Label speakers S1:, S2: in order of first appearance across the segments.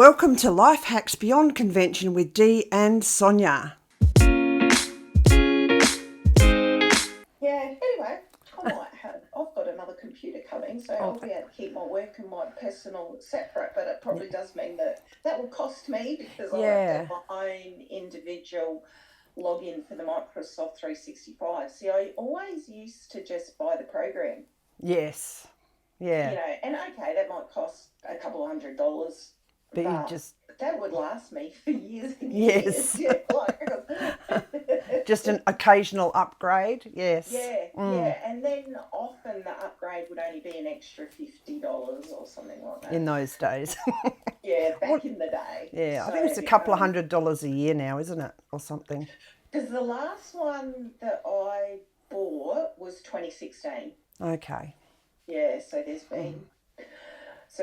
S1: Welcome to Life Hacks Beyond Convention with Dee and Sonia.
S2: Yeah, anyway, I've got another computer coming, so I'll be able to keep my work and my personal separate, but it probably does mean that will cost me because I have my own individual login for the Microsoft 365. See, I always used to just buy the program.
S1: Yes. Yeah.
S2: You know, and okay, that might cost a couple of $100, but that would last me for years and years.
S1: Yes. Just an occasional upgrade, yes.
S2: Yeah, and then often the upgrade would only be an extra $50 or something like that.
S1: In those days.
S2: Yeah, back in the day.
S1: Yeah, so, I think it's a couple of $100 a year now, isn't it? Or something.
S2: Because the last one that I bought was 2016.
S1: Okay.
S2: Yeah, so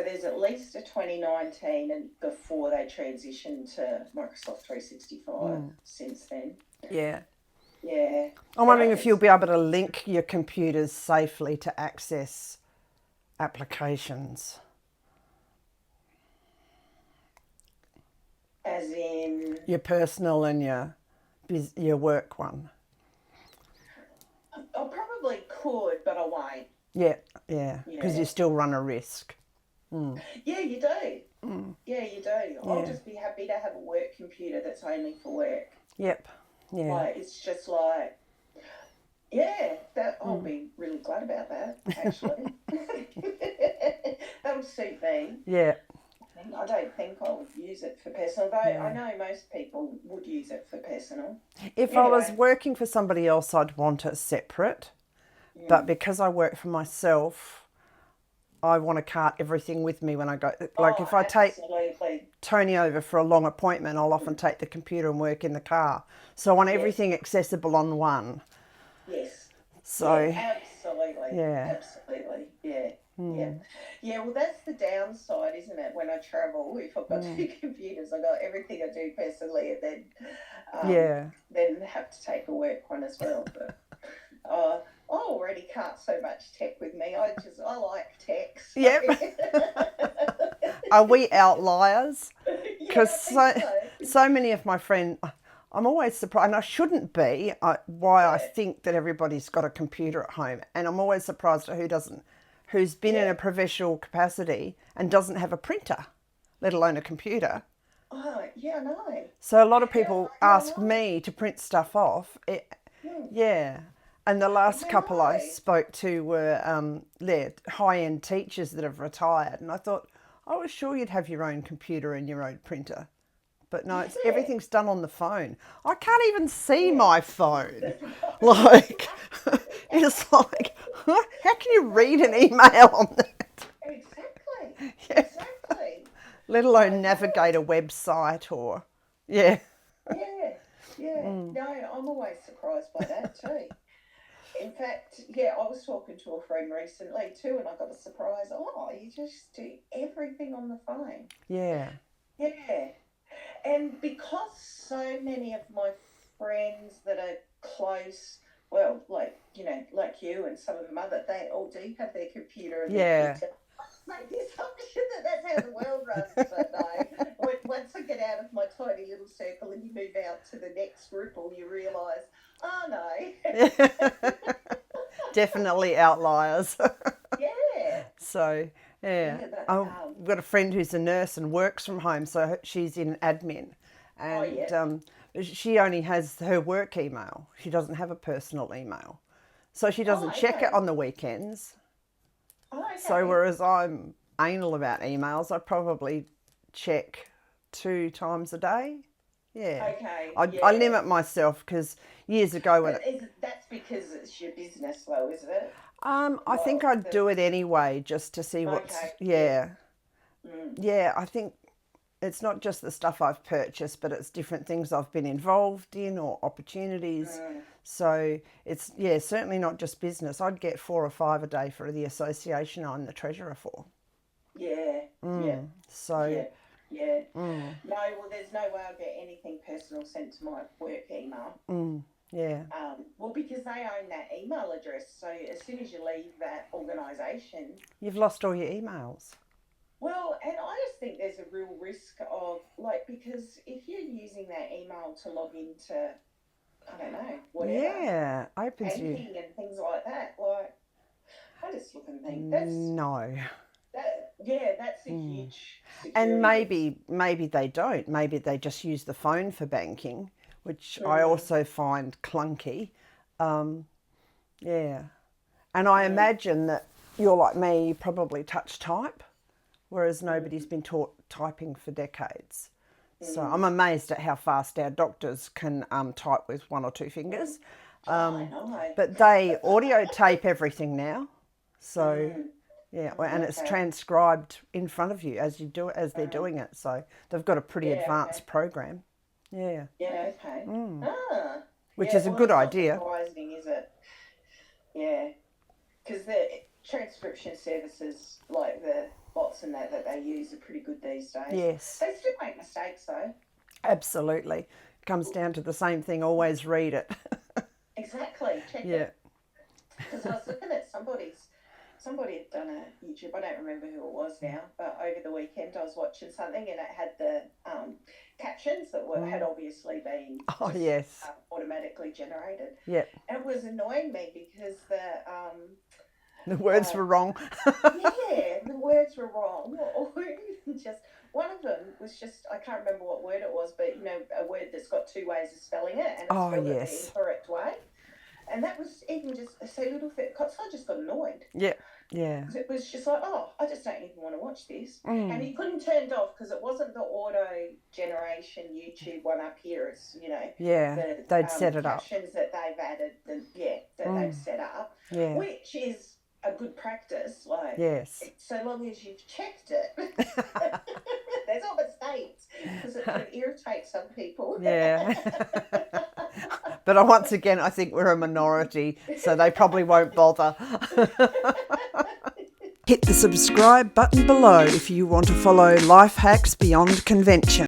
S2: there's at least a 2019 and before they transitioned to Microsoft 365 since then.
S1: Yeah.
S2: Yeah.
S1: I'm wondering if you'll be able to link your computers safely to access applications.
S2: As in?
S1: Your personal and your work one.
S2: I probably could, but I won't.
S1: Yeah, because you still run a risk.
S2: Yeah, you do. Yeah, you do. I'll just be happy to have a work computer that's only for work.
S1: Yep. Yeah.
S2: Like, it's just like, I'll be really glad about that, actually. That'll suit me.
S1: Yeah.
S2: I don't think I'll use it for personal, though I know most people would use it for personal.
S1: If I was working for somebody else, I'd want it separate. But because I work for myself, I want to cart everything with me when I go. Like if I take Tony over for a long appointment, I'll often take the computer and work in the car. So I want everything accessible on one.
S2: Yes.
S1: So
S2: absolutely.
S1: Yeah.
S2: Absolutely. Yeah. Yeah, well, that's the downside, isn't it? When I travel, if I've got two computers, I've got everything I do personally and then have to take a work one as well. But I already can't so much tech with me. I like tech. So.
S1: Yep. Are we outliers? Because so many of my friends, I'm always surprised, and I shouldn't be, I think that everybody's got a computer at home, and I'm always surprised at who's been in a professional capacity and doesn't have a printer, let alone a computer.
S2: Oh, yeah, I know.
S1: So a lot of people ask me to print stuff off. Yeah. And the last couple I spoke to were high-end teachers that have retired. And I thought, I was sure you'd have your own computer and your own printer. But no, everything's done on the phone. I can't even see my phone. Like, it's like, how can you read an email on that?
S2: Exactly.
S1: Yeah.
S2: Exactly.
S1: Let alone navigate a website or,
S2: Yeah. No, I'm always surprised by that too. In fact, I was talking to a friend recently too, and I got a surprise. Oh, you just do everything on the phone.
S1: Yeah.
S2: Yeah. And because so many of my friends that are close, well, like you and some of them other, they all do have their computer and their printer. Make the assumption that that's how the world runs, but no. Once I get out of my tiny little circle and you move out to the next ripple, you realise, oh no.
S1: Definitely outliers.
S2: Yeah.
S1: So, I've got a friend who's a nurse and works from home, so she's in admin. And she only has her work email. She doesn't have a personal email. So she doesn't check it on the weekends.
S2: Oh, okay.
S1: So whereas I'm anal about emails, I probably check 2 times a day. Yeah.
S2: Okay.
S1: I limit myself because years ago
S2: that's because it's your business though, isn't it?
S1: I think I'd do it anyway just to see what's Yeah, I think it's not just the stuff I've purchased, but it's different things I've been involved in or opportunities. So it's certainly not just business. I'd get 4 or 5 a day for the association I'm the treasurer for.
S2: Yeah.
S1: So
S2: No, well, there's no way I'll get anything personal sent to my work email.
S1: Yeah.
S2: Well, because they own that email address, so as soon as you leave that organisation,
S1: you've lost all your emails.
S2: Well, and I just think there's a real risk of like because if you're using that email to log into, I don't know, whatever,
S1: Yeah, opens you.
S2: banking and things like that, like I just look and think
S1: No.
S2: that's a huge
S1: And
S2: security risk.
S1: maybe they don't. Maybe they just use the phone for banking, which I
S2: Mm,
S1: also find clunky. Yeah. And I
S2: mm,
S1: imagine that you're like me, you probably touch type, whereas nobody's
S2: mm,
S1: been taught typing for decades. So I'm
S2: mm.
S1: amazed at how fast our doctors can type with one or two fingers.
S2: Oh, I know.
S1: But they audio tape everything now. So
S2: Mm,
S1: yeah, and it's
S2: okay.
S1: transcribed in front of you as you do it, as they're
S2: Mm,
S1: doing it. So they've got a pretty
S2: yeah, okay.
S1: advanced program. Yeah,
S2: Yeah, okay. Ah,
S1: which
S2: yeah,
S1: is a
S2: well,
S1: good
S2: it's not
S1: idea.
S2: surprising, is it? Yeah, because the transcription services, like the bots and that they use, are pretty good these days.
S1: Yes,
S2: They still make mistakes, though.
S1: absolutely. Comes down to the same thing. Always read it.
S2: Exactly. Check
S1: Yeah.
S2: it. Because I was looking at somebody had done a YouTube. I don't remember who it was now, but over the weekend I was watching something and it had the captions that had obviously been
S1: Oh
S2: just
S1: yes.
S2: automatically generated.
S1: Yeah.
S2: And it was annoying me because
S1: The words
S2: uh,
S1: were wrong.
S2: yeah, the words were wrong, or even just one of them was just I can't remember what word it was, but a word that's got two ways of spelling it, and it
S1: Oh
S2: spelled it the
S1: yes.
S2: incorrect way, and that was even just so little bit. So I just got annoyed.
S1: Yeah. Yeah.
S2: It was just like, oh, I just don't even want to watch this, and you couldn't turn it off because it wasn't the auto generation YouTube one up here. It's
S1: Yeah.
S2: the
S1: They'd set it up.
S2: captions that they've added, that they've set up,
S1: Yeah.
S2: which is a good practice. Like,
S1: Yes.
S2: so long as you've checked it, there's all mistakes because it can irritate some people.
S1: Yeah. But once again, I think we're a minority, so they probably won't bother. Hit the subscribe button below if you want to follow Life Hacks Beyond Convention.